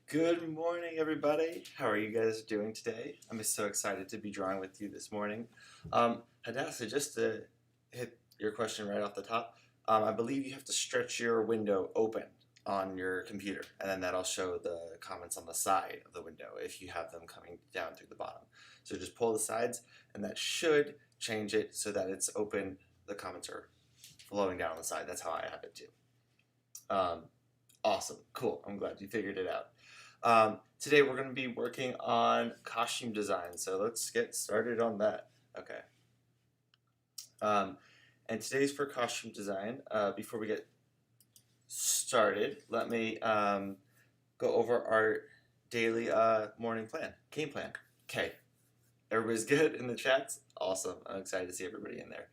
Good morning, everybody. How are you guys doing today? I'm so excited to be drawing with you this morning. Hadassah, just to hit your question right off the top, I believe you have to stretch your window open on your computer, and then that'll show the comments on the side of the window if you have them coming down through the bottom. So just pull the sides, and that should change it so that it's open. The comments are flowing down on the side. That's how I have it too. Awesome, cool. I'm glad you figured it out. Today we're going to be working on costume design, so let's get started on that. Okay. And today's for costume design. Before we get started, let me go over our daily morning plan, game plan. Okay, everybody's good in the chats? Awesome, I'm excited to see everybody in there.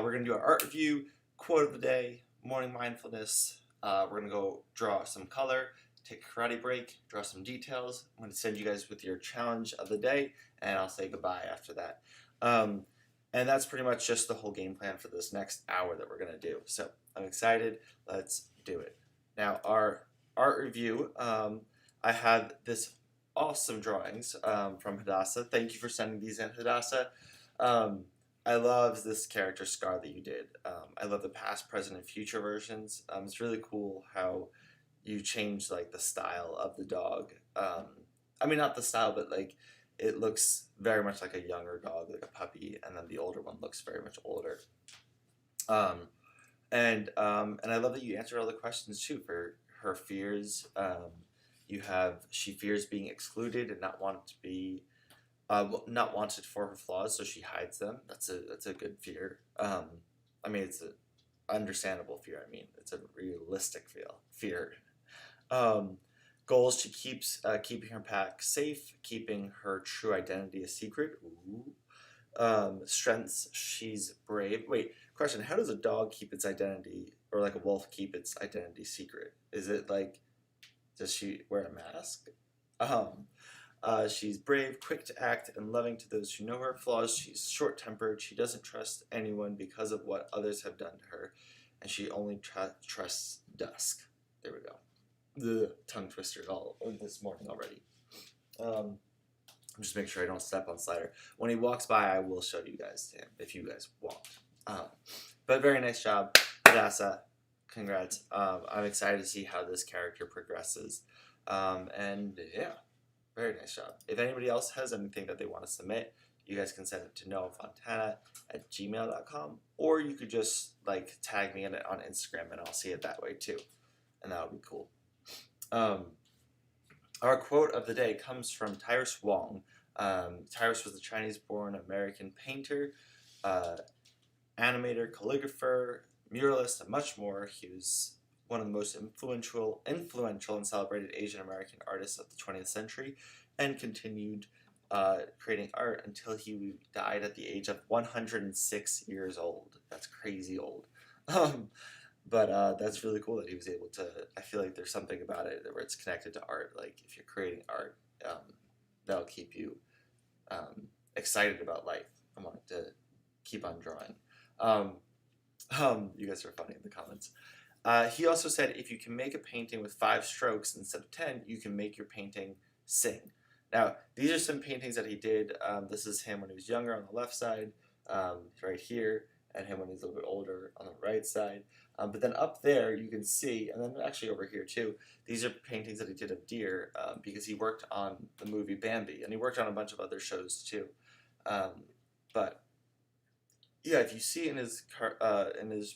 We're going to do our art review, quote of the day, morning mindfulness. We're going to go draw some color, take a karate break, draw some details. I'm going to send you guys with your challenge of the day, and I'll say goodbye after that. And that's pretty much just the whole game plan for this next hour that we're going to do. So I'm excited. Let's do it. Now, our art review, I have this awesome drawings from Hadassah. Thank you for sending these in, Hadassah. I love this character Scar that you did. I love the past, present, and future versions. It's really cool how you change like the style of the dog. I mean, not the style, but like it looks very much like a younger dog, like a puppy, and then the older one looks very much older. And I love that you answered all the questions too for her fears. She fears being excluded and not wanted to be. Not wanted for her flaws, so she hides them. That's a good fear. I mean, it's an understandable fear. I mean, it's a realistic fear. Goals: she keeps keeping her pack safe, keeping her true identity a secret. Ooh. Strengths: she's brave. Wait, question: how does a dog keep its identity, or like a wolf keep its identity secret? Is it like, does she wear a mask? She's brave, quick to act, and loving to those who know her. Flaws: she's short-tempered, she doesn't trust anyone because of what others have done to her, and she only trusts dusk. There we go. The tongue twister all this morning already. Just make sure I don't step on Slider. When he walks by, I will show you guys him if you guys want. But very nice job, Hadassah. Congrats. I'm excited to see how this character progresses. And yeah. Very nice job. If anybody else has anything that they want to submit, you guys can send it to noahfontana@gmail.com, or you could just like tag me in it on Instagram and I'll see it that way too. And that would be cool. Our quote of the day comes from Tyrus Wong. Tyrus was a Chinese-born American painter, animator, calligrapher, muralist, and much more. He was one of the most influential and celebrated Asian American artists of the 20th century, and continued creating art until he died at the age of 106 years old. That's crazy old. But that's really cool that he was able to. I feel like there's something about it where it's connected to art. Like if you're creating art, that'll keep you excited about life and wanting to keep on drawing. You guys are funny in the comments. He also said, if you can make a painting with 5 strokes instead of 10, you can make your painting sing. Now, these are some paintings that he did. This is him when he was younger on the left side, right here, and him when he's a little bit older on the right side. But then up there, you can see, and then actually over here too, these are paintings that he did of deer because he worked on the movie Bambi, and he worked on a bunch of other shows too. But yeah, if you see in his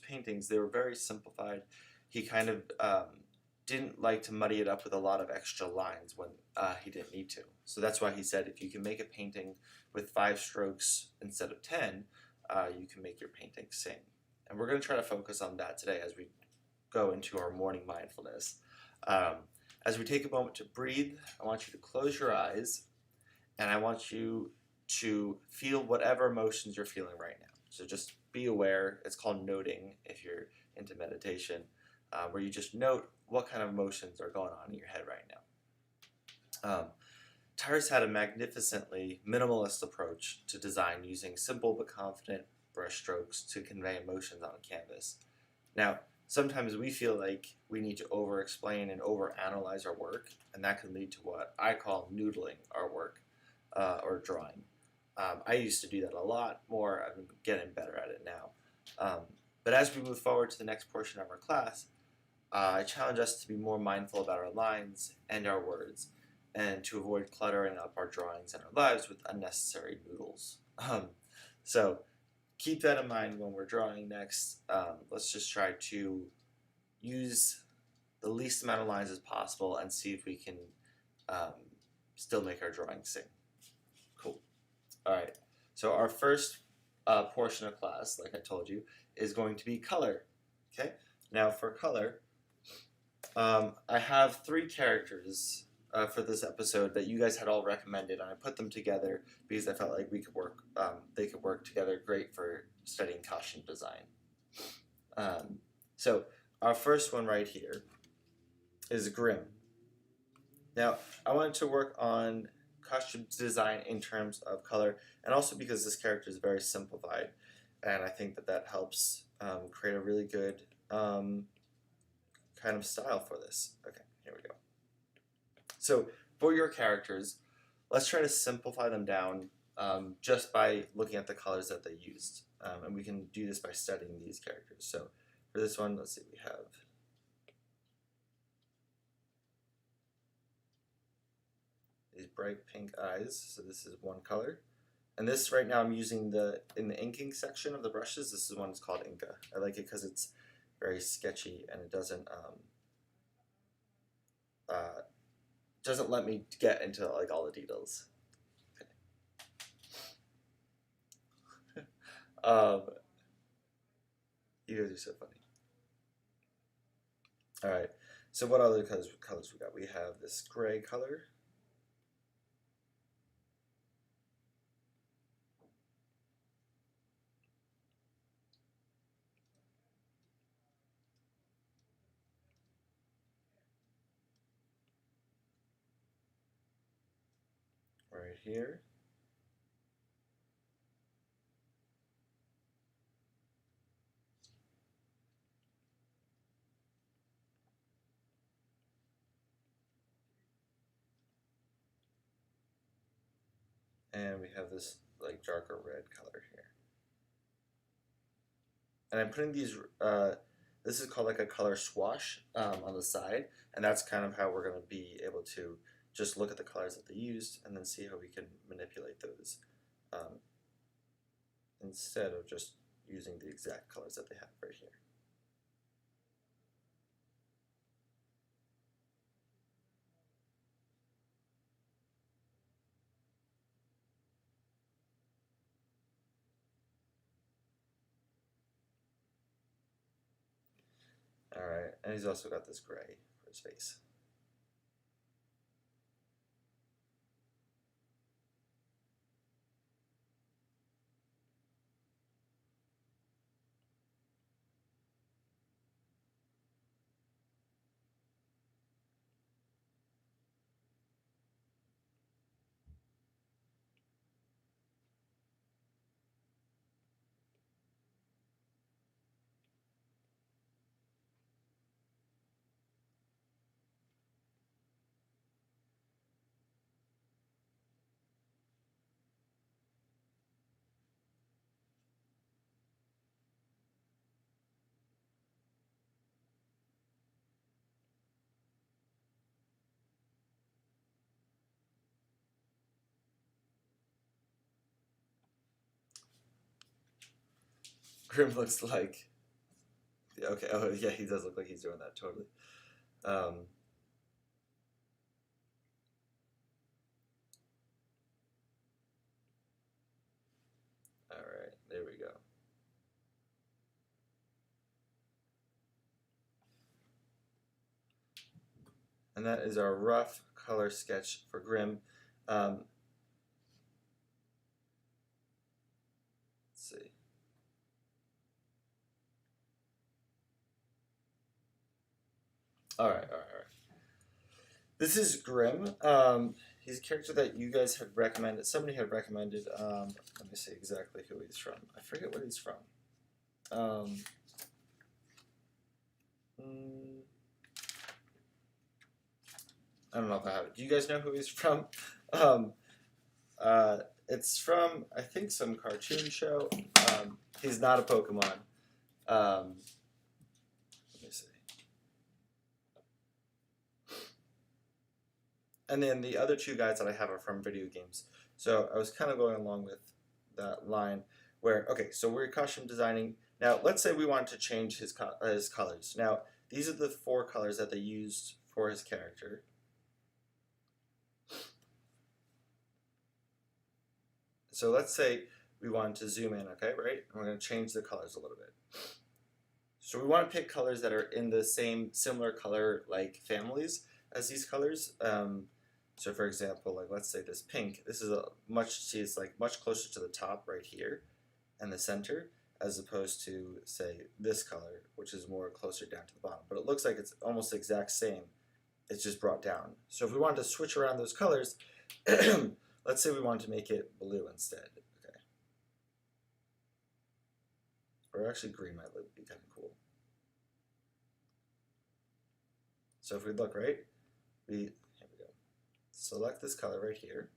paintings, they were very simplified. He kind of didn't like to muddy it up with a lot of extra lines when he didn't need to. So that's why he said if you can make a painting with 5 strokes instead of 10, you can make your painting sing. And we're going to try to focus on that today as we go into our morning mindfulness. As we take a moment to breathe, I want you to close your eyes, and I want you to feel whatever emotions you're feeling right now. So just be aware. It's called noting if you're into meditation, where you just note what kind of emotions are going on in your head right now. Tyrus had a magnificently minimalist approach to design, using simple but confident brush strokes to convey emotions on a canvas. Now, sometimes we feel like we need to over-explain and over-analyze our work, and that can lead to what I call noodling our work or drawing. I used to do that a lot more. I'm getting better at it now. But as we move forward to the next portion of our class, I challenge us to be more mindful about our lines and our words, and to avoid cluttering up our drawings and our lives with unnecessary noodles. So keep that in mind when we're drawing next. Let's just try to use the least amount of lines as possible and see if we can still make our drawing sing. Cool. All right. So our first portion of class, like I told you, is going to be color. Okay. Now for color, I have 3 characters for this episode that you guys had all recommended, and I put them together because I felt like we could work. They could work together great for studying costume design. So our first one right here is Grim. Now I wanted to work on costume design in terms of color, and also because this character is very simplified, and I think that helps create a really good kind of style for this. Okay, here we go. So for your characters, let's try to simplify them down just by looking at the colors that they used. And we can do this by studying these characters. So for this one, let's see, we have these bright pink eyes. So this is one color. And this right now I'm using in the inking section of the brushes, this is one that's called Inka. I like it because it's very sketchy and it doesn't let me get into like all the details. Okay. You guys are so funny. All right. So what other colors we got? We have this gray color. Right here. And we have this like darker red color here. And I'm putting these, this is called like a color swash on the side, and that's kind of how we're going to be able to just look at the colors that they used and then see how we can manipulate those instead of just using the exact colors that they have right here. All right, and he's also got this gray for his face. Grim looks like, okay, oh yeah, he does look like he's doing that, totally. All right, there we go. And that is our rough color sketch for Grim. Let's see. All right. This is Grim. He's a character that you guys had recommended. Somebody had recommended. Let me see exactly who he's from. I forget what he's from. I don't know if I have it. Do you guys know who he's from? It's from, I think, some cartoon show. He's not a Pokemon. Let me see. And then the other two guys that I have are from video games. So I was kind of going along with that line where, okay, so we're costume designing. Now, let's say we want to change his colors. Now, these are the 4 colors that they used for his character. So let's say we want to zoom in, okay, right? And we're going to change the colors a little bit. So we want to pick colors that are in the same similar color like families as these colors. So for example, like let's say this pink, this is it's like much closer to the top right here and the center, as opposed to say this color, which is more closer down to the bottom. But it looks like it's almost the exact same. It's just brought down. So if we wanted to switch around those colors, let's say we wanted to make it blue instead. Okay. Or actually green might be kind of cool. So if we look, right, here we go. Select this color right here.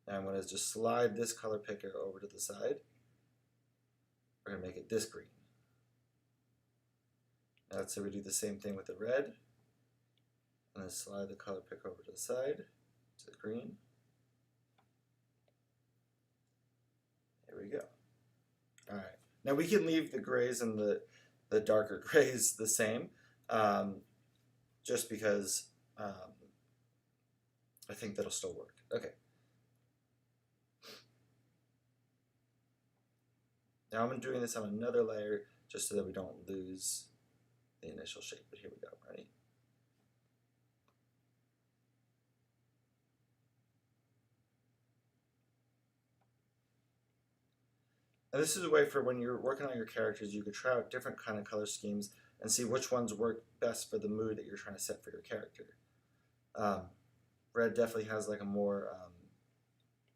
Now I'm going to just slide this color picker over to the side. We're going to make it this green. Now let's say we do the same thing with the red. And then slide the color picker over to the side, to the green. There we go. All right. Now we can leave the grays and the darker grays the same, just because I think that'll still work. Okay. Now I'm doing this on another layer just so that we don't lose the initial shape. But here we go. Ready? And this is a way for when you're working on your characters, you could try out different kind of color schemes and see which ones work best for the mood that you're trying to set for your character. Red definitely has like a more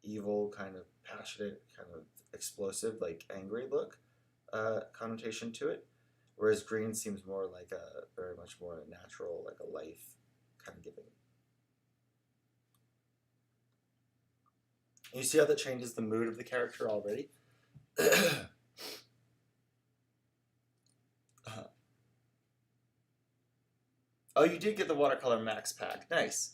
evil, kind of passionate, kind of explosive, like angry look connotation to it, whereas green seems more like a very much more natural, like a life kind of giving. And you see how that changes the mood of the character already? Oh, you did get the watercolor max pack. Nice.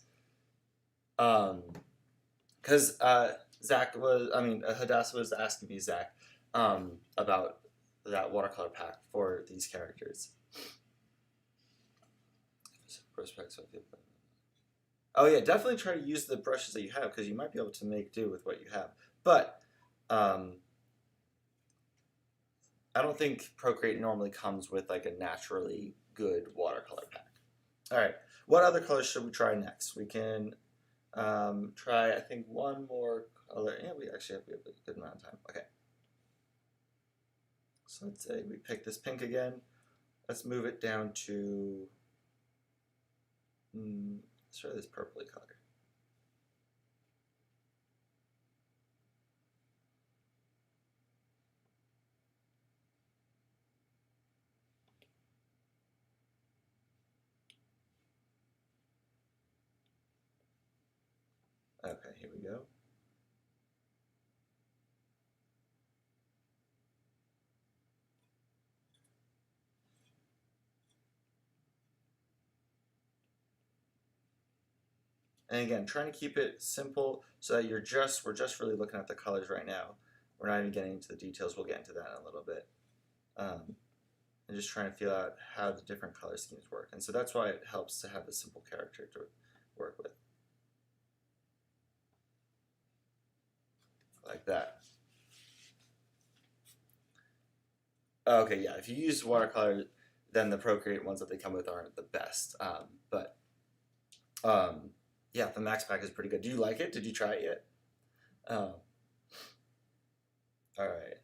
Because Hadassah was asking me, Zach, about that watercolor pack for these characters. Oh yeah, definitely try to use the brushes that you have, because you might be able to make do with what you have. But I don't think Procreate normally comes with like a naturally good watercolor pack. All right, what other colors should we try next? We can try, I think, one more color. Yeah, we have a good amount of time. Okay. So let's say we pick this pink again. Let's move it down to, let's try this purpley color. Okay, here we go. And again, trying to keep it simple so that we're just really looking at the colors right now. We're not even getting into the details. We'll get into that in a little bit. And just trying to feel out how the different color schemes work. And so that's why it helps to have a simple character to work with. Like that. Okay, yeah, if you use watercolor, then the Procreate ones that they come with aren't the best. Yeah, the Max Pack is pretty good. Do you like it? Did you try it yet? All right.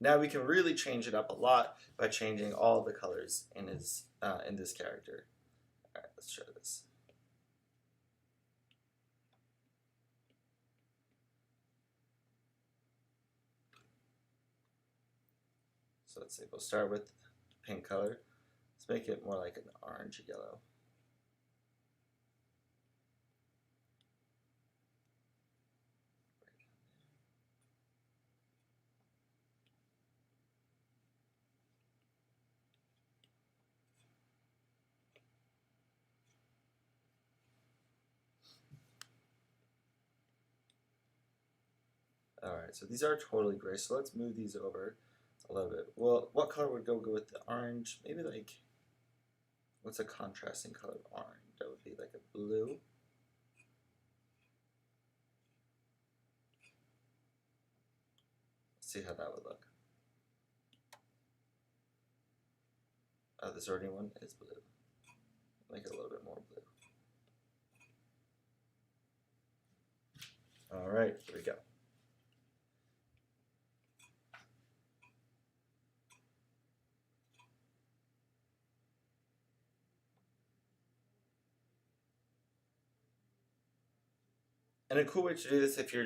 Now we can really change it up a lot by changing all the colors in his in this character. All right, let's try this. So let's see, we'll start with pink color. Let's make it more like an orange yellow. Alright, so these are totally gray, so let's move these over a little bit. Well, what color would go with the orange? Maybe like, what's a contrasting color of orange? That would be like a blue. Let's see how that would look. Oh, this already one is blue. Make it a little bit more blue. Alright, here we go. And a cool way to do this, if you're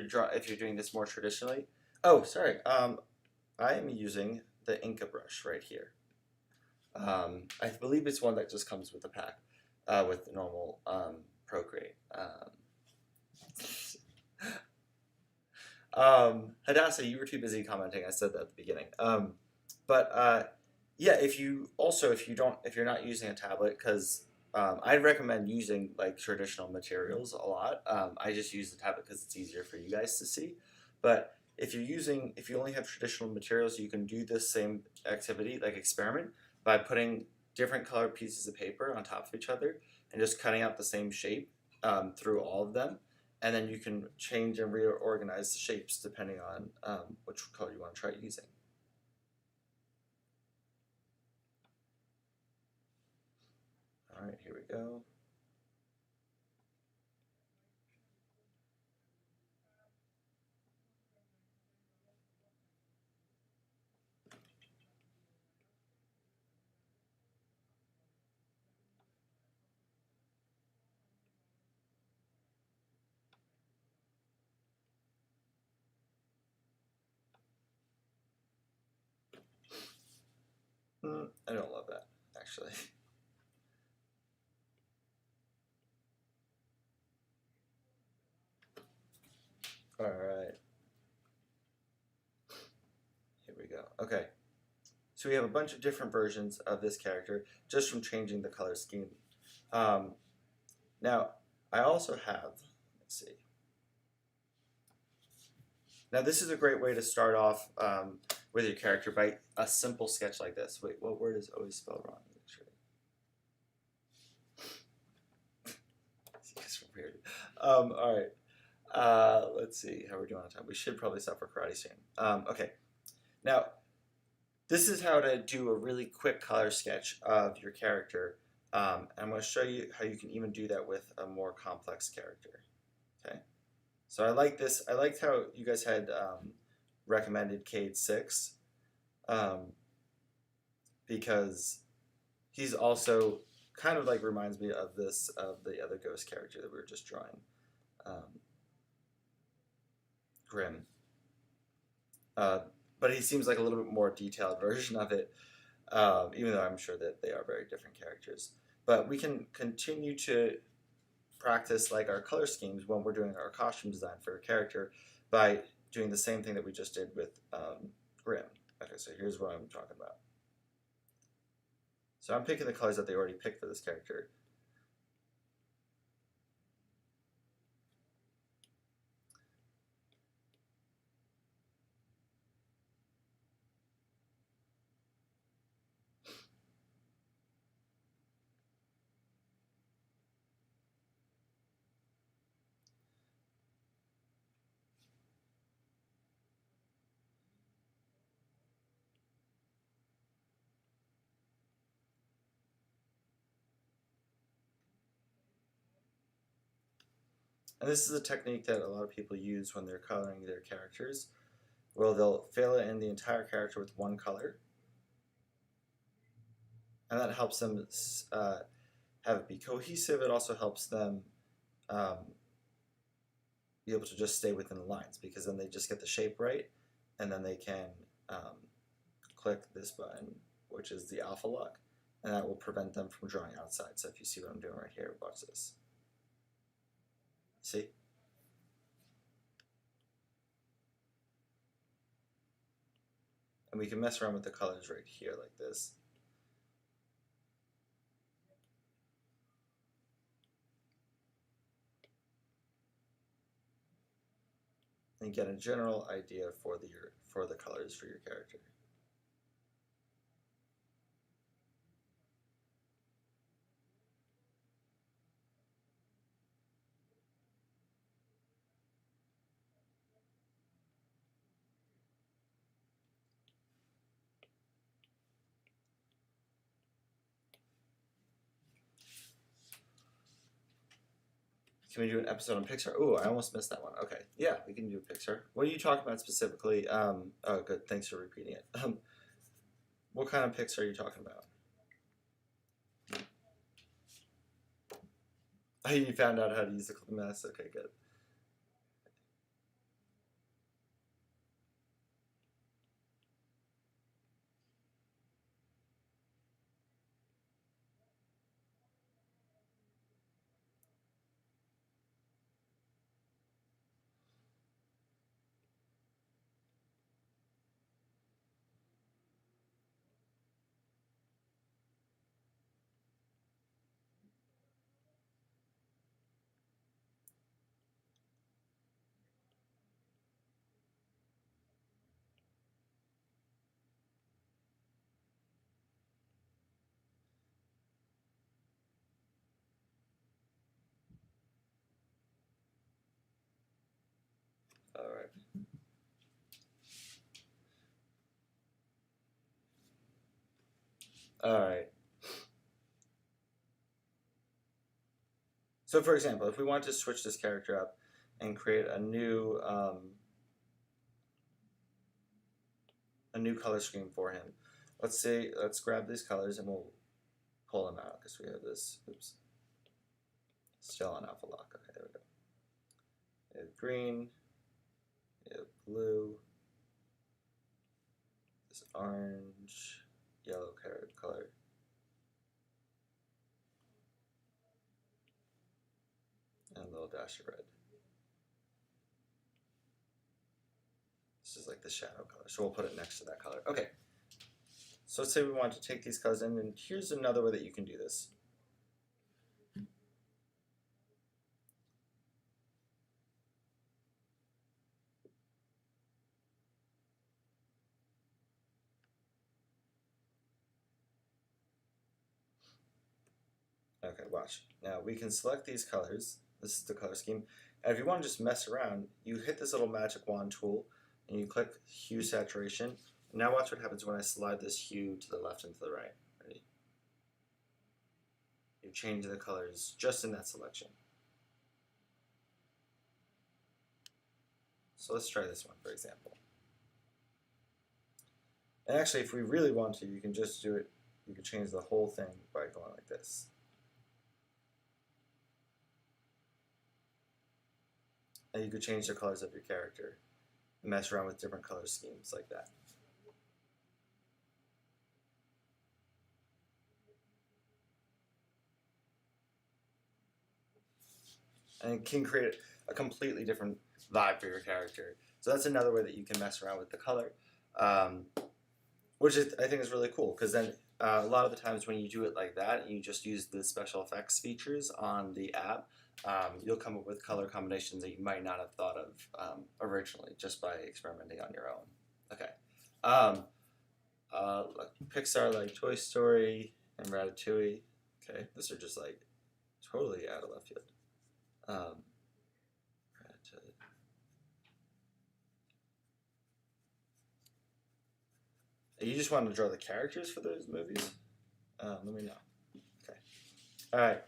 doing this more traditionally. Oh, sorry. I am using the Inka brush right here. I believe it's one that just comes with the pack, with the normal Procreate. Hadassah, you were too busy commenting. I said that at the beginning. Yeah, if you're not using a tablet, because I'd recommend using like traditional materials a lot. I just use the tablet because it's easier for you guys to see. But if you only have traditional materials, you can do this same activity, like experiment, by putting different colored pieces of paper on top of each other and just cutting out the same shape through all of them. And then you can change and reorganize the shapes depending on which color you want to try using. All right, here we go. I don't love that, actually. All right. Here we go. Okay. So we have a bunch of different versions of this character just from changing the color scheme. Now, I also have, let's see. Now this is a great way to start off with your character by a simple sketch like this. Wait, what word is always spelled wrong? Weird. All right. Let's see how we're doing on time. We should probably stop for karate soon. Okay. Now, this is how to do a really quick color sketch of your character. I'm going to show you how you can even do that with a more complex character. Okay. So I like this. I liked how you guys had recommended Cade 6 because he's also kind of like reminds me of the other ghost character that we were just drawing, Grim. But he seems like a little bit more detailed version of it, even though I'm sure that they are very different characters. But we can continue to practice like our color schemes when we're doing our costume design for a character by doing the same thing that we just did with Grim. Okay, so here's what I'm talking about. So I'm picking the colors that they already picked for this character. And this is a technique that a lot of people use when they're coloring their characters, where they'll fill in the entire character with one color, and that helps them have it be cohesive. It also helps them be able to just stay within the lines, because then they just get the shape right, and then they can click this button, which is the alpha lock, and that will prevent them from drawing outside. So if you see what I'm doing right here, watch this. See? And we can mess around with the colors right here like this. And get a general idea for the colors for your character. Can we do an episode on Pixar? Oh, I almost missed that one. Okay, yeah, we can do Pixar. What are you talking about specifically? Oh, good. Thanks for repeating it. What kind of Pixar are you talking about? Oh, you found out how to use the clip mask. Okay, good. All right. All right. So, for example, if we want to switch this character up and create a new color scheme for him, let's grab these colors and we'll pull them out because we have this. Oops. Still on alpha lock. Okay, there we go. We have green. We have blue. This orange, yellow carrot color. And a little dash of red. This is like the shadow color, so we'll put it next to that color. Okay, so let's say we want to take these colors in, and here's another way that you can do this. Okay, watch. Now we can select these colors. This is the color scheme. And if you want to just mess around, you hit this little magic wand tool, and you click hue saturation. And now watch what happens when I slide this hue to the left and to the right. Ready? You change the colors just in that selection. So let's try this one, for example. And actually, if we really want to, you can just do it. You can change the whole thing by going like this. And you could change the colors of your character and mess around with different color schemes like that. And it can create a completely different vibe for your character. So that's another way that you can mess around with the color, which I think is really cool, because then a lot of the times when you do it like that, and you just use the special effects features on the app, you'll come up with color combinations that you might not have thought of originally just by experimenting on your own. Okay. Like Pixar, like Toy Story and Ratatouille. Okay, these are just like totally out of left field. You just want to draw the characters for those movies? Let me know. Okay. All right.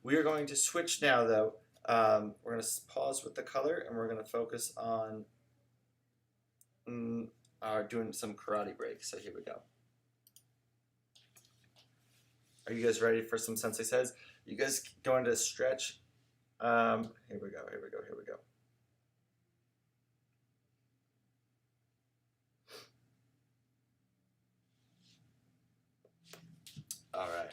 We are going to switch now, though. We're going to pause with the color, and we're going to focus on doing some karate breaks. So here we go. Are you guys ready for some Sensei Says? You guys going to stretch? Here we go. Here we go. Here we go. All right.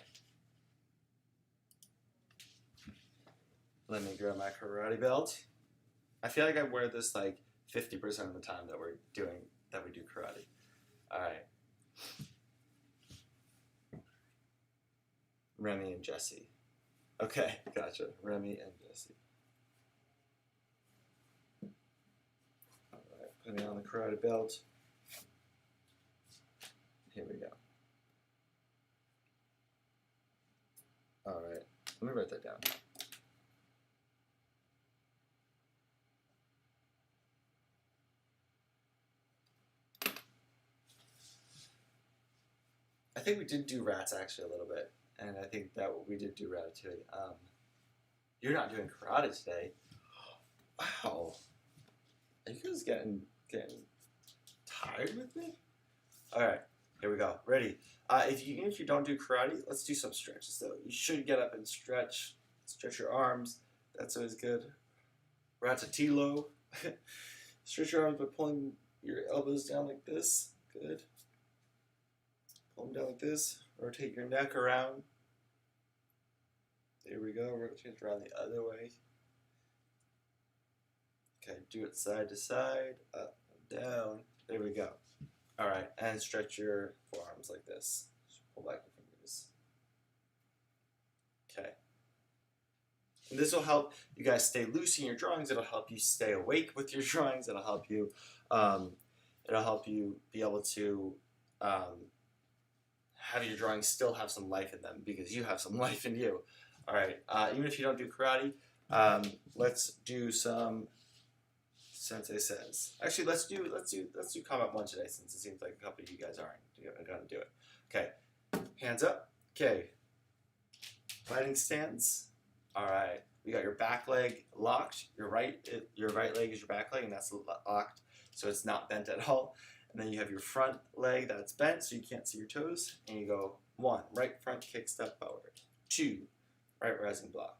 Let me grab my karate belt. I feel like I wear this like 50% of the time that we do karate. All right. Remy and Jesse. Okay, gotcha. Remy and Jesse. All right, putting on the karate belt. Here we go. All right, let me write that down. I think we did do rats actually a little bit, and I think that we did do ratatouille. You're not doing karate today. Wow. Are you guys getting tired with me? All right, here we go. Ready? Even if you don't do karate, let's do some stretches though. You should get up and stretch your arms. That's always good. Ratatilo. Stretch your arms by pulling your elbows down like this. Good. Pull them down like this. Rotate your neck around. There we go. Rotate around the other way. Okay, do it side to side, up and down. There we go. All right, and stretch your forearms like this. Just pull back your fingers. Okay. And this will help you guys stay loose in your drawings. It'll help you stay awake with your drawings. It'll help you be able to have your drawings still have some life in them because you have some life in you. All right. Even if you don't do karate, let's do some Sensei says. Actually, let's do comment 1 today since it seems like a couple of you guys aren't gonna do it. Okay. Hands up. Okay. Fighting stance. All right. We got your back leg locked. Your right leg is your back leg, and that's locked, so it's not bent at all. And then you have your front leg that's bent, so you can't see your toes. And you go 1, right front kick step forward. 2, right rising block.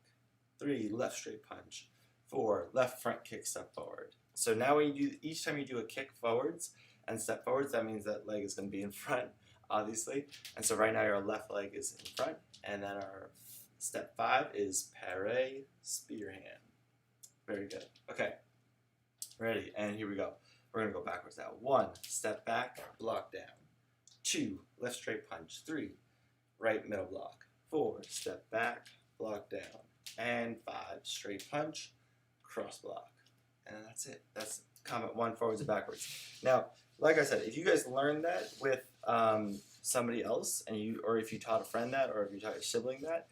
3, left straight punch. 4, left front kick step forward. So now when you do, each time you do a kick forwards and step forwards, that means that leg is going to be in front, obviously. And so right now your left leg is in front, and then our step 5 is pare spear hand. Very good. Okay. Ready? And here we go. We're going to go backwards now. 1, step back, block down. 2, left straight punch. 3, right middle block. 4, step back, block down. And 5, straight punch, cross block. And that's it. That's comment 1, forwards and backwards. Now, like I said, if you guys learned that with somebody else, or if you taught a friend that, or if you taught your sibling that,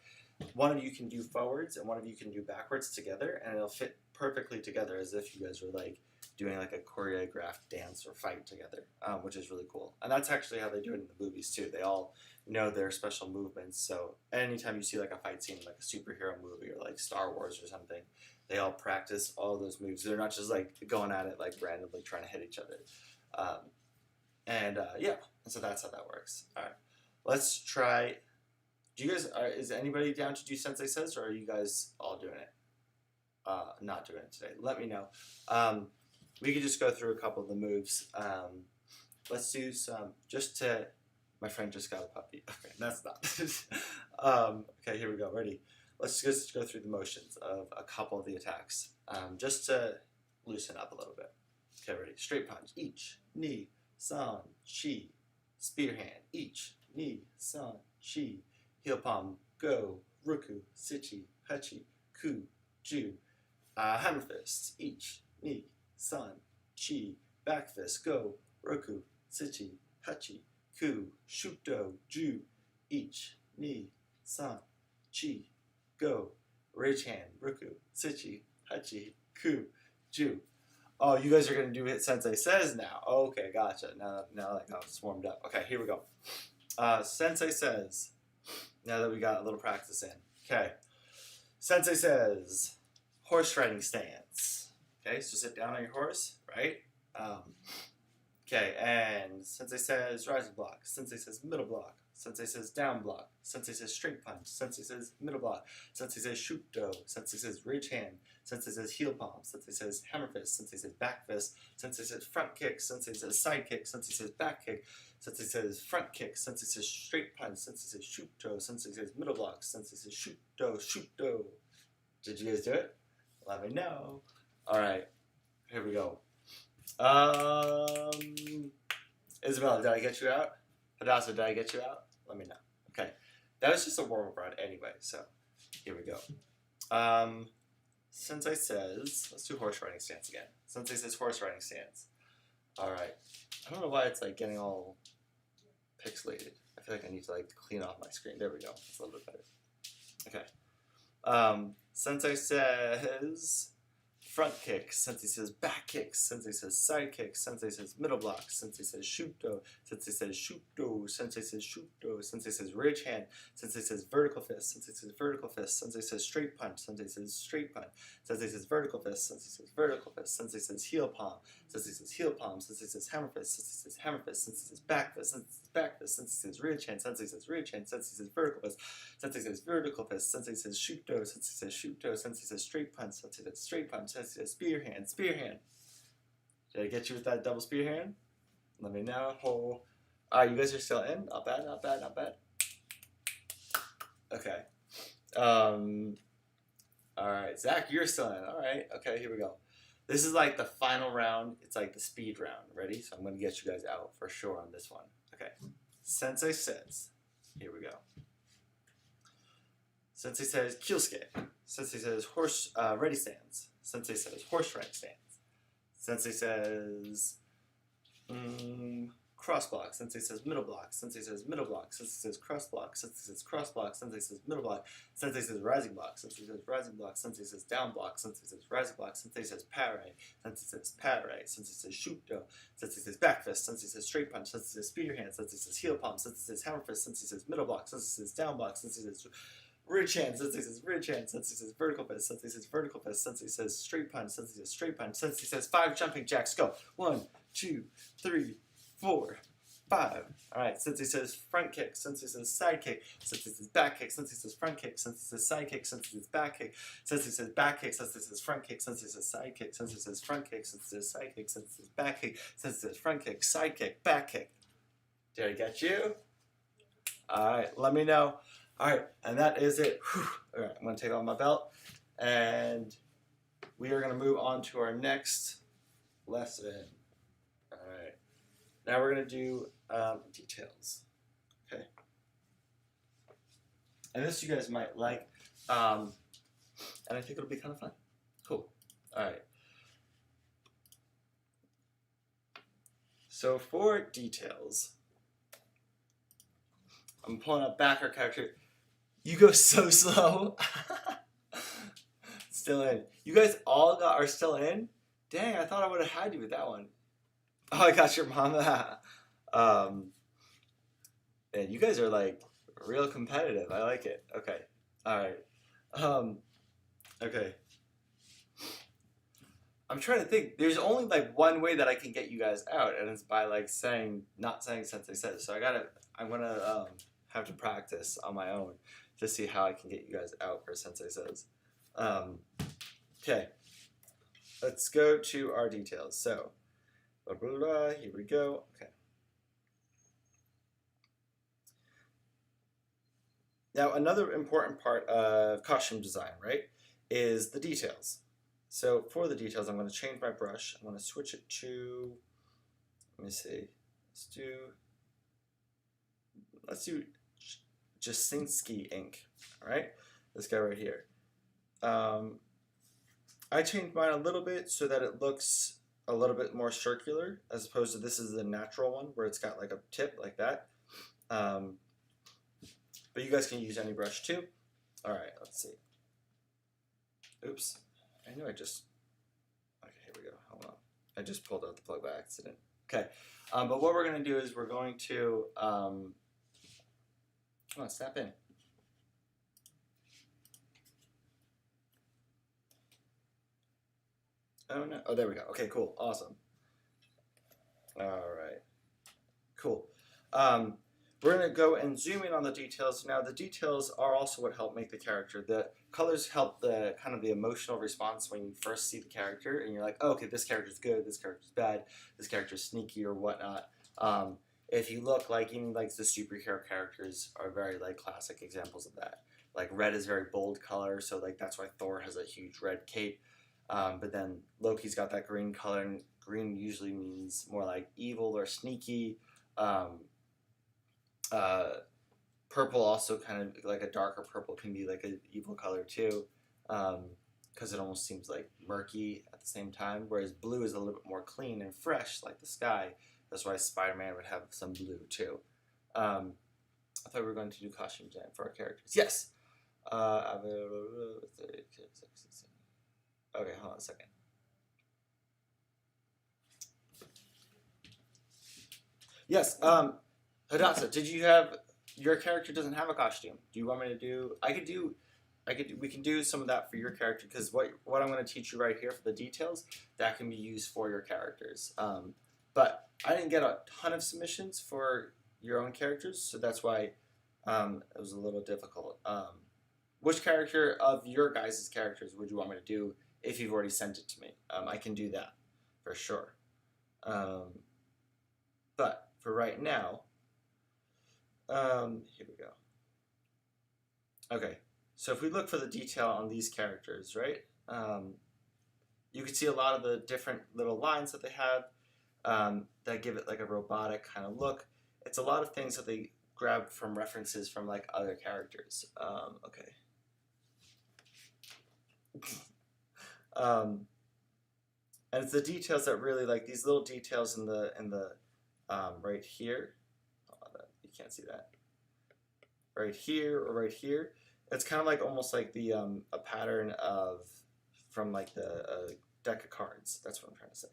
one of you can do forwards and one of you can do backwards together, and it'll fit perfectly together as if you guys were like doing like a choreographed dance or fight together, which is really cool. And that's actually how they do it in the movies too. They all know their special movements. So anytime you see like a fight scene, like a superhero movie or like Star Wars or something, they all practice all those moves. They're not just like going at it like randomly trying to hit each other. Yeah, and so that's how that works. All right, let's try. Do you guys is anybody down to do Sensei Says, or are you guys all doing it? Not doing it today. Let me know. We could just go through a couple of the moves. Let's do some my friend just got a puppy. Okay, that's not. Okay, here we go. Ready? Let's just go through the motions of a couple of the attacks, just to loosen up a little bit. Okay, ready? Straight punch. Ich, ni, san, chi. Spear hand. Ich, ni, san, chi. Heel palm. Go. Ruku. Sichi. Hachi. Ku. Ju. Hammer fist. Ich, ni, san, chi. Back fist. Go. Roku. Sichi. Hachi. Ku. Shuto. Ju. Ich, ni, san, chi. Go. Rage hand. Ruku. Sichi. Hachi. Ku. Ju. Oh, you guys are going to do it Sensei Says now. Okay, gotcha. Now that got warmed up. Okay, here we go. Sensei Says. Now that we got a little practice in. Okay. Sensei Says. Horse riding stance. Okay, so sit down on your horse, right? Okay, and Sensei Says rising block. Sensei Says middle block. Sensei Says down block. Sensei Says straight punch. Sensei Says middle block. Sensei Says shuto. Sensei Says ridge hand. Sensei Says heel palm. Sensei Says hammer fist. Sensei Says back fist. Sensei Says front kick. Sensei Says side kick. Sensei Says back kick. Sensei says front kick. Sensei says straight punch. Sensei says shuto. Sensei says middle block. Sensei says shuto, shuto. Did you guys do it? Let me know. All right, here we go. Isabella, did I get you out? Hadassah, did I get you out? Let me know. Okay, that was just a warm-up round anyway, so here we go. Sensei says, let's do horse riding stance again. Sensei says horse riding stance. All right. I don't know why it's like getting all pixelated. I feel like I need to like clean off my screen. There we go. It's a little bit better. Okay. Sensei says front kick. Sensei says back kicks. Sensei says side kicks. Sensei says middle block. Sensei says shuto. Sensei says shuto. Sensei says shuto. Sensei says ridge hand. Sensei says vertical fist. Sensei says vertical fist. Sensei says straight punch. Sensei says straight punch. Sensei says vertical fist. Sensei says vertical fist. Sensei says heel palm. Sensei says heel palm. Sensei says hammer fist. Sensei says hammer fist. Sensei says back fist. Sensei says back fist. Sensei says ridge hand. Sensei says ridge hand. Sensei says vertical fist. Sensei says vertical fist. Sensei says shuto. Sensei says shuto. Sensei says straight punch. Sensei says straight punch. Sensei says spear hand. Spear hand. Did I get you with that double spear hand? Let me know. Oh. Alright, you guys are still in? Not bad, not bad, not bad. Okay. Alright, Zach, you're still in. Alright, okay, here we go. This is like the final round. It's like the speed round. Ready? So I'm going to get you guys out for sure on this one. Okay. Sensei says, here we go. Sensei says Kyusuke. Sensei says horse ready stance. Sensei says horse riding stance. Sensei says cross block. Sensei says middle block. Sensei says middle block. Sensei says cross block. Sensei says cross block. Sensei says middle block. Sensei says rising block. Sensei says rising block. Sensei says down block. Sensei says rising block. Sensei says parry. Sensei says parry. Sensei says shuto. Sensei says back fist. Sensei says straight punch. Sensei says spear hand. Sensei says heel palm. Sensei says hammer fist. Sensei says middle block. Sensei says down block. Sensei says ridge hand. Sensei says ridge hand. Sensei says vertical fist. Sensei says vertical fist. Sensei says straight punch. Sensei says straight punch. Sensei says 5 jumping jacks. Go. 1, 2, 3, 4, 5. Alright, Sensei says front kick. Sensei says side kick. Sensei says back kick. Sensei says front kick. Sensei says side kick. Sensei says back kick. Sensei says back kick. Sensei says front kick. Sensei says side kick. Sensei says front kick. Sensei says side kick. Sensei says back kick. Sensei says front kick. Side kick. Back kick. Did I get you? Alright, let me know. Alright, and that is it. Alright, I'm going to take off my belt. And we are going to move on to our next lesson. Alright. Now we're going to do details. Okay. And this you guys might like. And I think it'll be kind of fun. Cool. Alright. So for details, I'm pulling up backer character. You go so slow. Still in. You guys all are still in? Dang, I thought I would have had you with that one. Oh, I got your mama. And you guys are like real competitive. I like it. Okay. Alright. Okay. I'm trying to think. There's only like one way that I can get you guys out, and it's by like not saying Sensei says. So I'm gonna have to practice on my own to see how I can get you guys out for Sensei says. Okay. Let's go to our details. So, blah, blah, blah, here we go. Okay. Now, another important part of costume design, right, is the details. So, for the details, I'm going to change my brush. I'm going to switch it to, let me see, let's do Jasinski ink, all right? This guy right here. I changed mine a little bit so that it looks a little bit more circular, as opposed to this is the natural one where it's got like a tip like that. But you guys can use any brush too. All right, let's see. Oops, I knew okay, here we go, hold on. I just pulled out the plug by accident. Okay, but what we're gonna do is we're going to, come on, snap in. Oh no, oh there we go. Okay, cool, awesome. All right, cool. We're gonna go and zoom in on the details. Now the details are also what help make the character. The colors help the kind of the emotional response when you first see the character and you're like, oh, okay, this character's good, this character's bad, this character's sneaky or whatnot. if you look, like, even like the superhero characters are very like classic examples of that. Like red is very bold color, so like that's why Thor has a huge red cape. But then Loki's got that green color, and green usually means more like evil or sneaky. Um, Purple also kind of like a darker purple can be like an evil color too, because it almost seems like murky at the same time. Whereas blue is a little bit more clean and fresh, like the sky. That's why Spider-Man would have some blue too. I thought we were going to do costume design for our characters. Yes. Okay, hold on a second. Yes. Hadassah, did you have your character doesn't have a costume? Do you want me to do? We can do some of that for your character because what I'm going to teach you right here for the details that can be used for your characters. But I didn't get a ton of submissions for your own characters, so that's why it was a little difficult. Which character of your guys' characters would you want me to do if you've already sent it to me? I can do that for sure. But for right now, here we go. Okay, so if we look for the detail on these characters, right? You can see a lot of the different little lines that they have that give it like a robotic kind of look. It's a lot of things that they grab from references from like other characters. Okay. And it's the details that really like these little details in the right here. Oh, you can't see that. Right here or right here. It's kind of like almost like the a pattern of from like the deck of cards. That's what I'm trying to say.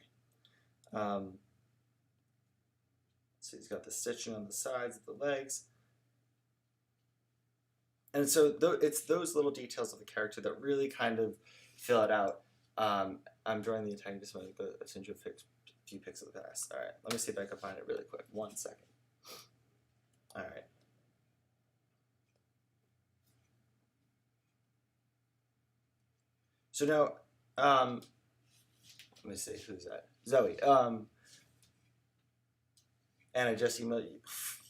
So he's got the stitching on the sides of the legs. And so it's those little details of the character that really kind of fill it out. I'm drawing the entire display, but I've sent you a few pics of the past. All right, let me see if I can find it really quick. 1 second. All right. So now, let me see, who's that? Zoe. And I just emailed you.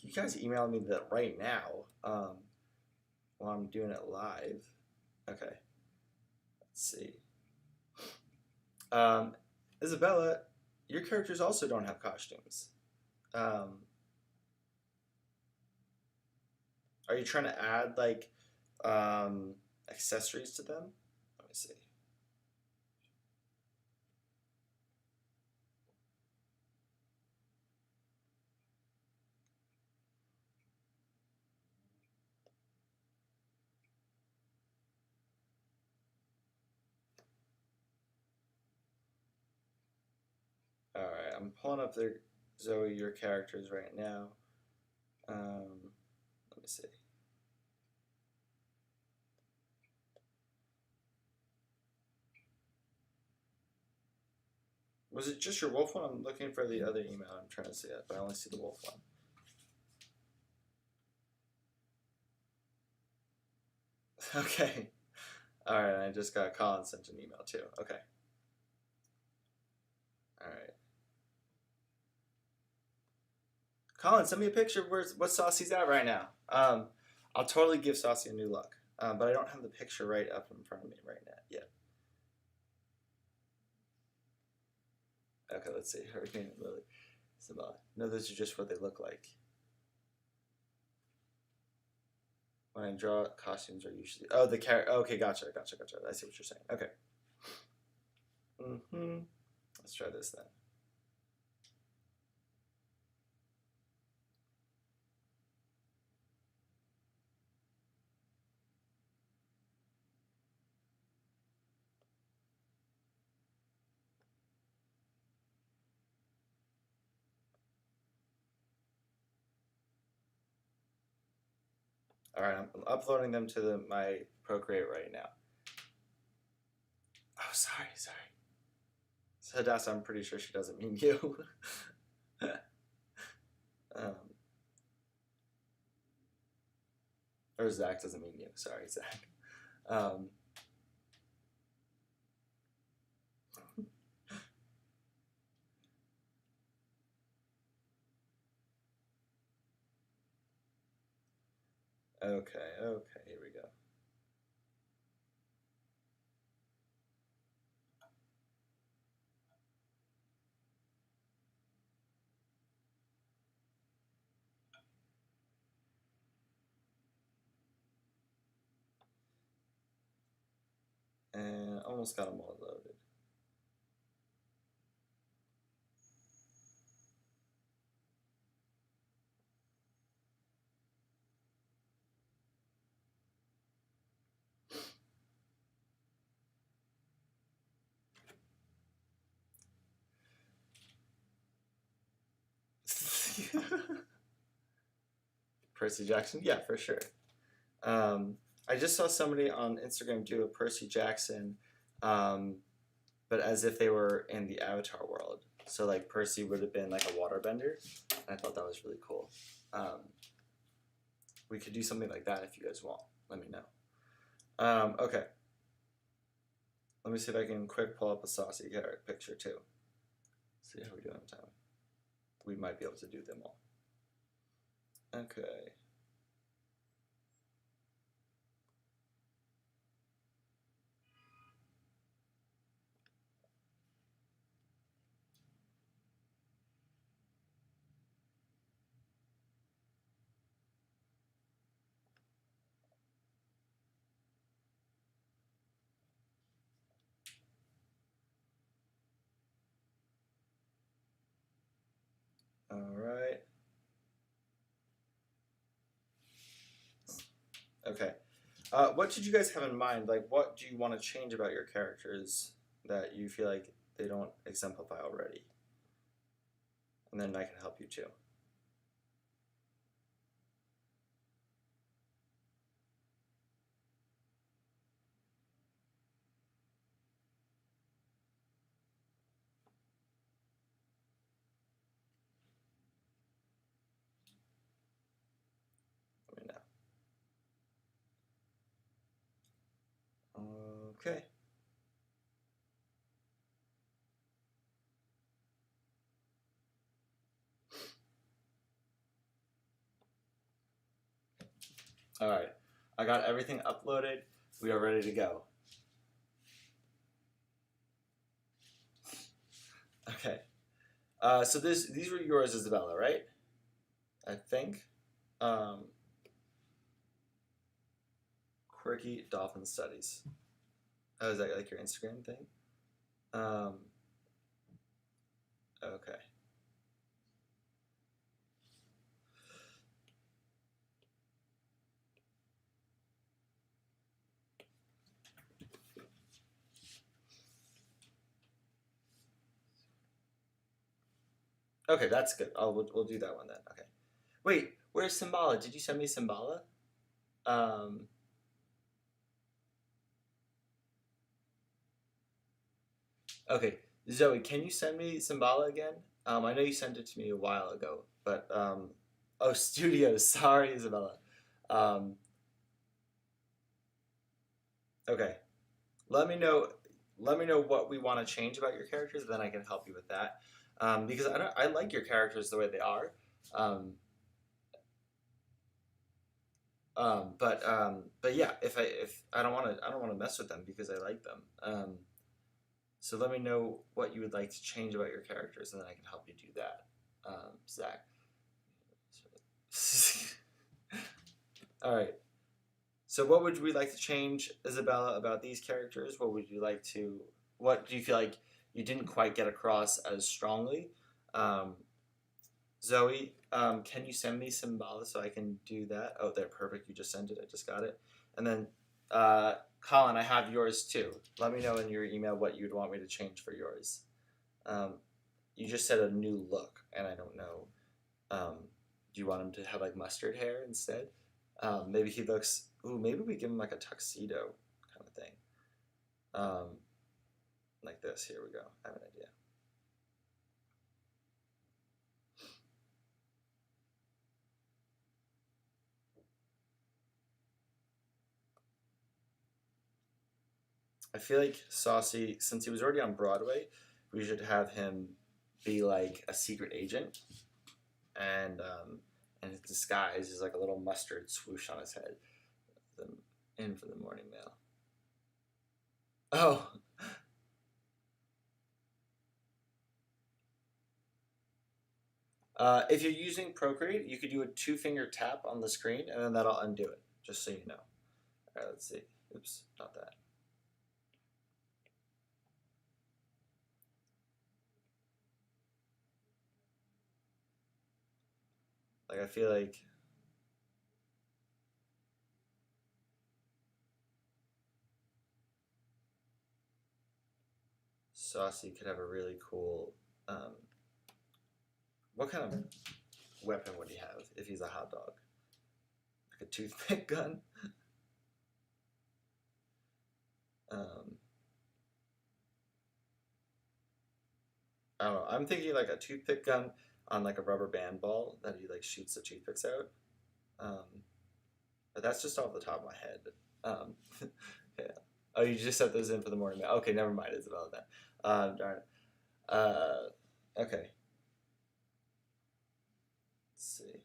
You guys emailed me that right now while I'm doing it live. Okay. Let's see. Isabella, your characters also don't have costumes. Are you trying to add like accessories to them? Let me see. All right, I'm pulling up their Zoe, your characters right now. Let me see. Was it just your wolf one? I'm looking for the other email. I'm trying to see it, but I only see the wolf one. Okay. All right, I just got Colin sent an email too. Okay. All right. Colin, send me a picture of what Saucy's at right now. I'll totally give Saucy a new look, but I don't have the picture right up in front of me right now yet. Okay, let's see. Hurricane Lily. No, those are just what they look like. When I draw, costumes are usually... Oh, the character... Okay, gotcha. I see what you're saying. Okay. Let's try this then. All right, I'm uploading them to my Procreate right now. Oh, sorry. So Hadassah, I'm pretty sure she doesn't mean you. Or Zach doesn't mean you. Sorry, Zach. Okay, okay, here we go. And almost got them all loaded. Percy Jackson? Yeah, for sure. I just saw somebody on Instagram do a Percy Jackson, but as if they were in the Avatar world. So like Percy would have been like a waterbender. I thought that was really cool. We could do something like that if you guys want. Let me know. Okay. Let me see if I can quick pull up a saucy carrot picture too. See how we do on time. We might be able to do them all. Okay. All right. Okay. What did you guys have in mind? Like, what do you want to change about your characters that you feel like they don't exemplify already? And then I can help you too. Let me know. Okay. All right. I got everything uploaded. We are ready to go. Okay. So these were yours, Isabella, right? I think. Quirky Dolphin Studies. Oh, is that like your Instagram thing? Okay. Okay, that's good. Oh, we'll do that one then. Okay. Wait, where's Simbala? Did you send me Simbala? Um, okay, Zoe, can you send me Simbala again? I know you sent it to me a while ago, but oh, Studios. Sorry, Isabella. Um, okay, let me know. Let me know what we want to change about your characters, then I can help you with that. Because I like your characters the way they are. Um, but yeah, if I don't want to mess with them because I like them. So let me know what you would like to change about your characters, and then I can help you do that, Zach. All right. So what would we like to change, Isabella, about these characters? What would you like to? What do you feel like you didn't quite get across as strongly? Um, Zoe, can you send me Symbala so I can do that? Oh, they're perfect. You just sent it. I just got it. And then, Colin, I have yours too. Let me know in your email what you'd want me to change for yours. You just said a new look, and I don't know. Do you want him to have like mustard hair instead? Maybe he looks. Ooh, maybe we give him like a tuxedo kind of thing. Um, like this. Here we go. I have an idea. I feel like Saucy, since he was already on Broadway, we should have him be like a secret agent, and and his disguise is like a little mustard swoosh on his head. In for the morning mail. Oh. If you're using Procreate, you could do a 2-finger tap on the screen, and then that'll undo it, just so you know. All right, let's see. Oops, not that. Like, I feel like Saucy could have a really cool, what kind of weapon would he have if he's a hot dog? Like a toothpick gun? I don't know. I'm thinking like a toothpick gun on like a rubber band ball that he like shoots the toothpicks out. But that's just off the top of my head. Yeah. Oh, you just set those in for the morning mail. Okay, never mind, Isabella. Then, darn it. Okay. Let's see.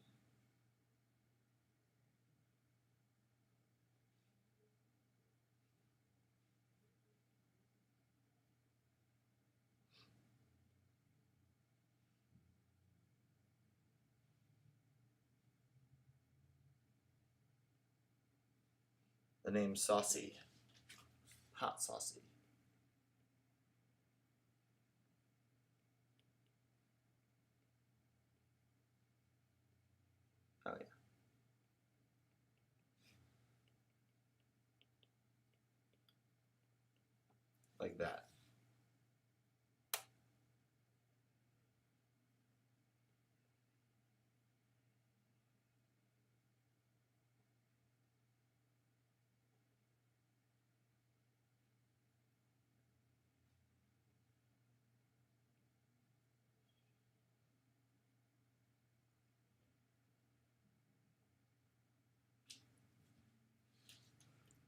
The name Saucy. Hot Saucy. Oh, yeah. Like that.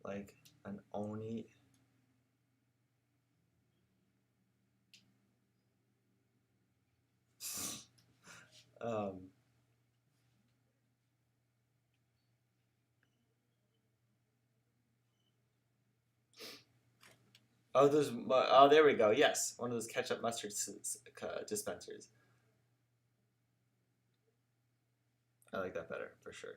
Like an Oni. um, oh, there we go. Yes, one of those ketchup mustard dispensers. I like that better, for sure.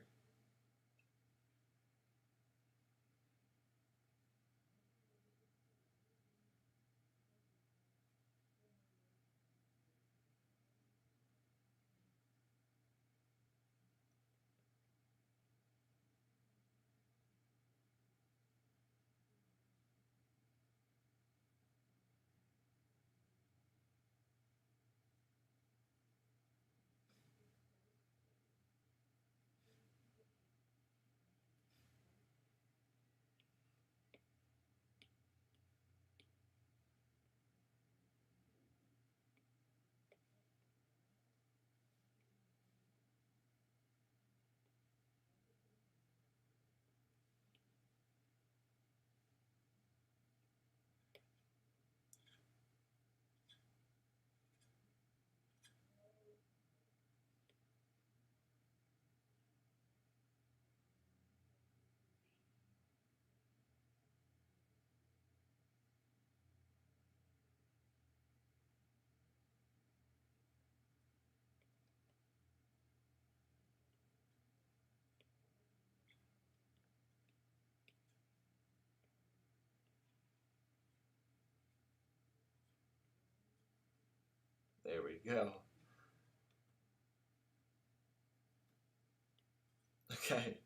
There we go. Okay.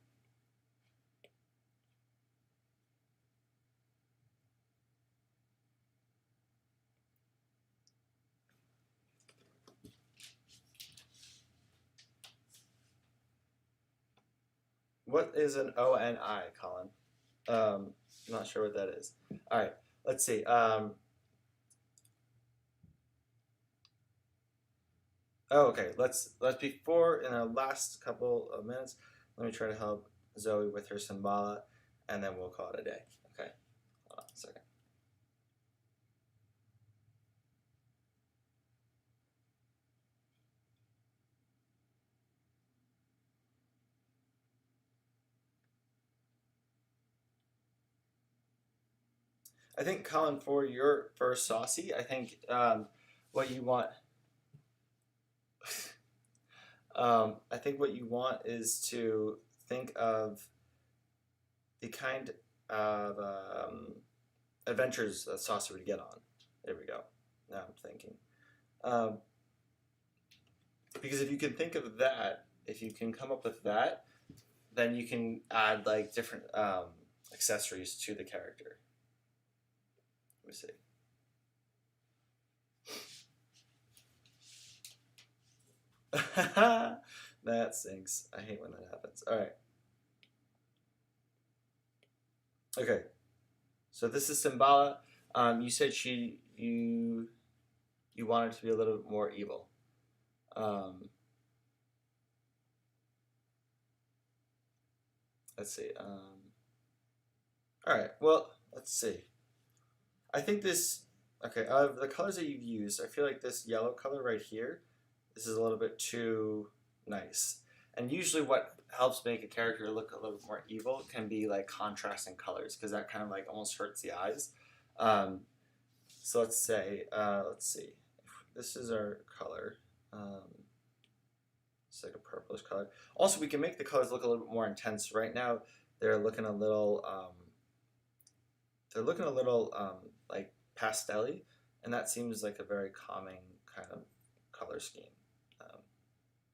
What is an ONI, Colin? I'm not sure what that is. All right, let's see. Oh, okay. Let's before in our last couple of minutes. Let me try to help Zoe with her Symbala, and then we'll call it a day. Okay. Hold on a second. I think, Colin, for Saucy, I think what you want, I think what you want is to think of the kind of adventures that Saucy would get on. There we go. Now I'm thinking. Um, because if you can think of that, if you can come up with that, then you can add like different accessories to the character. Let me see. That stinks. I hate when that happens. All right. Okay. So this is Simbala. You said you wanted to be a little bit more evil. Let's see. All right. Well, let's see. I think this. Okay. Of the colors that you've used, I feel like this yellow color right here. This is a little bit too nice. And usually, what helps make a character look a little bit more evil can be like contrasting colors, because that kind of like almost hurts the eyes. Um, so let's say, let's see. This is our color. It's like a purplish color. Also, we can make the colors look a little bit more intense. Right now, they're looking a little, like pastel-y, and that seems like a very calming kind of color scheme.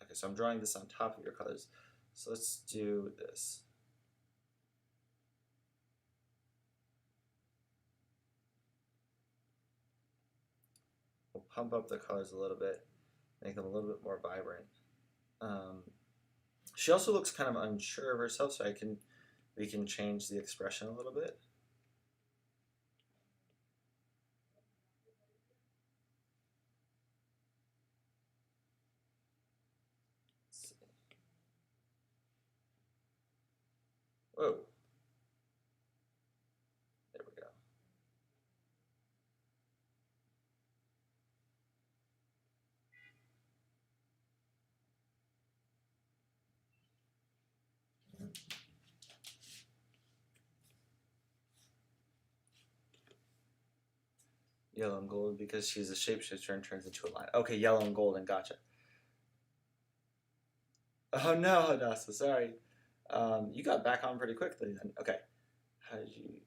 Okay, so I'm drawing this on top of your colors. So let's do this. We'll pump up the colors a little bit, make them a little bit more vibrant. She also looks kind of unsure of herself, so we can change the expression a little bit. Whoa. There we go. Yellow and gold because she's a shapeshifter and turns into a lion. Okay, yellow and golden, gotcha. Oh no, Nasa, sorry. You got back on pretty quickly then. Okay. How did you...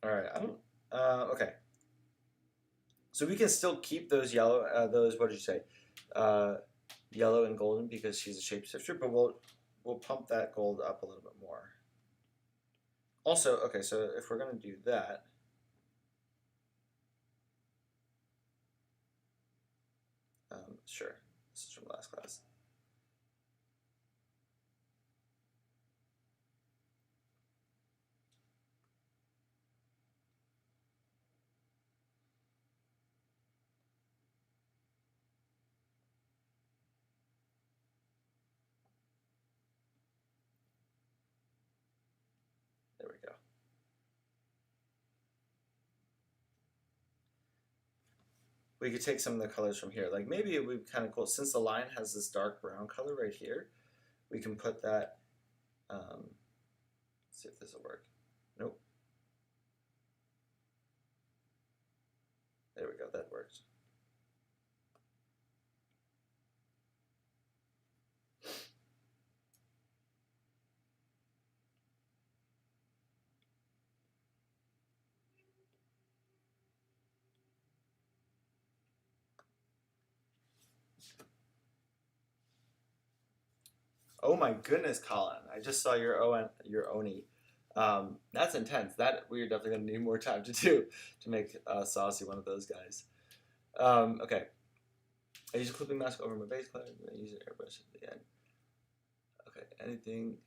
Alright, I don't... okay. So we can still keep those yellow, what did you say? Yellow and golden because she's a shapeshifter, but we'll pump that gold up a little bit more. Also, okay, so if we're going to do that, sure, this is from last class. There we go. We could take some of the colors from here. Like maybe it would be kind of cool, since the line has this dark brown color right here, we can put that, let's see if this will work. Nope. There we go, that works. Oh my goodness, Colin! I just saw your Oni. That's intense. That we're definitely gonna need more time to do to make Saucy one of those guys. Okay. I use a clipping mask over my base color. I use an airbrush at the end. Okay. Anything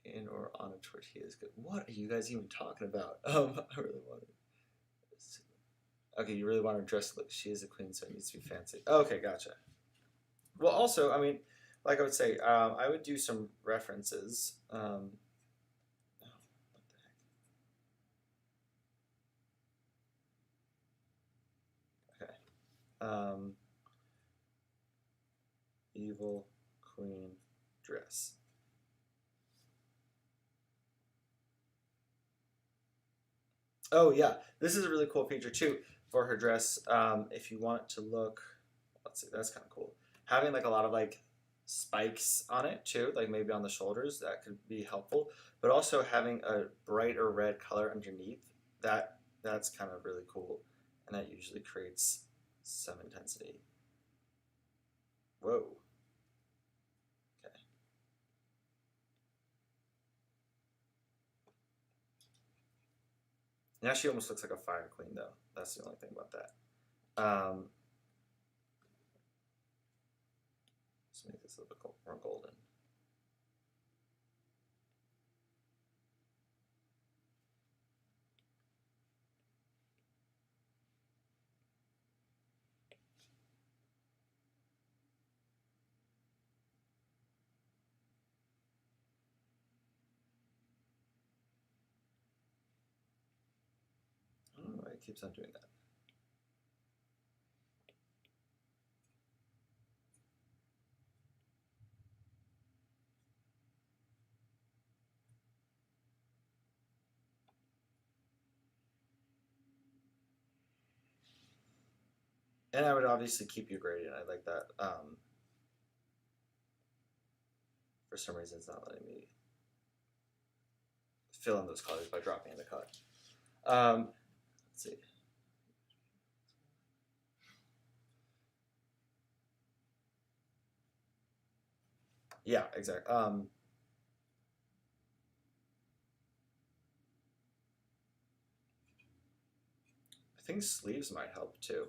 in or on a tortilla is good. What are you guys even talking about? I really want to. Okay, you really want to dress like she is a queen, so it needs to be fancy. Okay, gotcha. Well, also, I mean, like I would say, I would do some references. Oh, what the heck? Okay. Evil Queen dress. Oh yeah, this is a really cool feature too for her dress. If you want to look, let's see, that's kind of cool. Having like a lot of like spikes on it too, like maybe on the shoulders, that could be helpful. But also having a brighter red color underneath, that's kind of really cool, and that usually creates some intensity. Whoa. Okay. Now she almost looks like a fire queen though. That's the only thing about that. Let's make this a little bit more golden. I don't know why it keeps on doing that. And I would obviously keep your gradient. I like that. For some reason, it's not letting me fill in those colors by dropping in the color. Let's see. Yeah, exactly. I think sleeves might help too.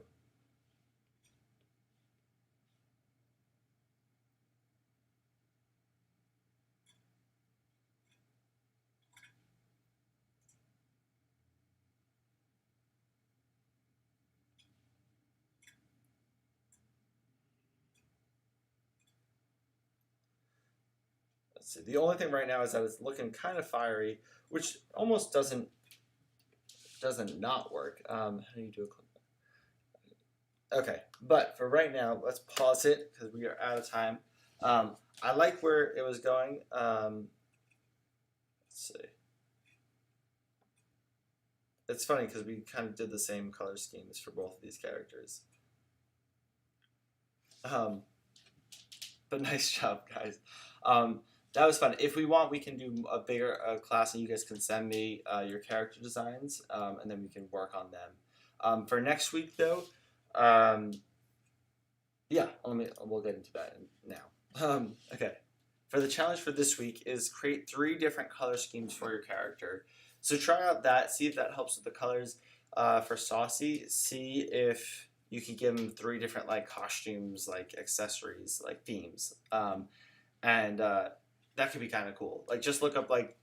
Let's see. The only thing right now is that it's looking kind of fiery, which almost doesn't not work. How do you do a clip? Okay, but for right now, let's pause it because we are out of time. I like where it was going. Let's see. It's funny because we kind of did the same color schemes for both of these characters. But nice job, guys. That was fun. If we want, we can do a bigger class, and you guys can send me your character designs, and then we can work on them. For next week, though, yeah, we'll get into that now. Okay. For the challenge for this week is create 3 different color schemes for your character. So try out that, see if that helps with the colors. For Saucy, see if you can give him 3 different like costumes, like accessories, like themes, and that could be kind of cool. Like just look up like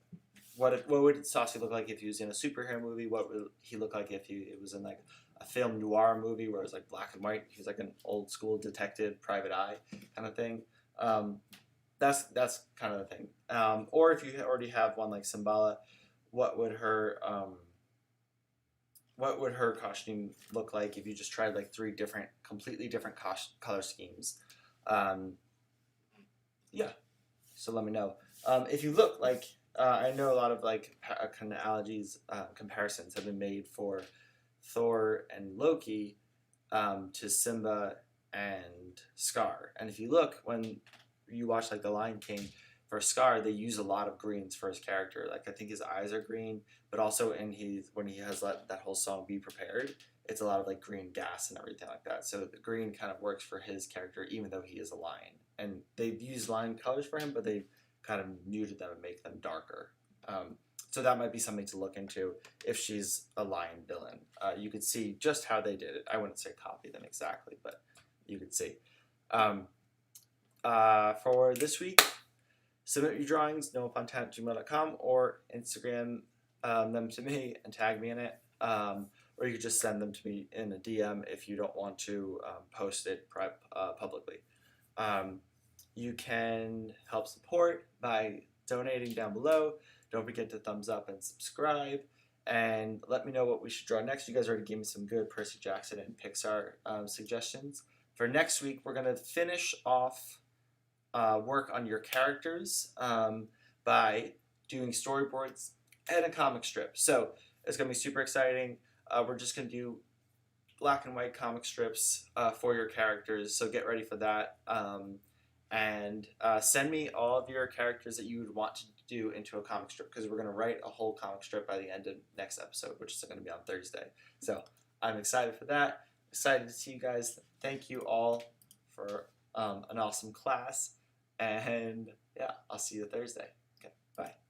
what would Saucy look like if he was in a superhero movie? What would he look like if it was in like a film noir movie where it was like black and white? He's like an old school detective, private eye kind of thing. That's kind of the thing. Or if you already have one like Symbala, what would her costume look like if you just tried like 3 different, completely different color schemes? Yeah. So let me know. If you look like I know a lot of like kind of analogies, comparisons have been made for Thor and Loki to Simba and Scar. And if you look, when you watch like The Lion King, for Scar, they use a lot of greens for his character. Like I think his eyes are green, but also when he has that whole song "Be Prepared," it's a lot of like green gas and everything like that. So the green kind of works for his character, even though he is a lion. And they've used lion colors for him, but they've kind of muted them and make them darker. So that might be something to look into if she's a lion villain. You could see just how they did it. I wouldn't say copy them exactly, but you could see. For this week, submit your drawings, noapuntat@gmail.com, or Instagram them to me and tag me in it. Or you could just send them to me in a DM if you don't want to post it publicly. You can help support by donating down below. Don't forget to thumbs up and subscribe. And let me know what we should draw next. You guys already gave me some good Percy Jackson and Pixar suggestions. For next week, we're going to finish off work on your characters by doing storyboards and a comic strip. So it's going to be super exciting. We're just going to do black and white comic strips for your characters, so get ready for that. And send me all of your characters that you would want to do into a comic strip, because we're going to write a whole comic strip by the end of next episode, which is going to be on Thursday. So I'm excited for that. Excited to see you guys. Thank you all for an awesome class. And yeah, I'll see you Thursday. Okay, bye.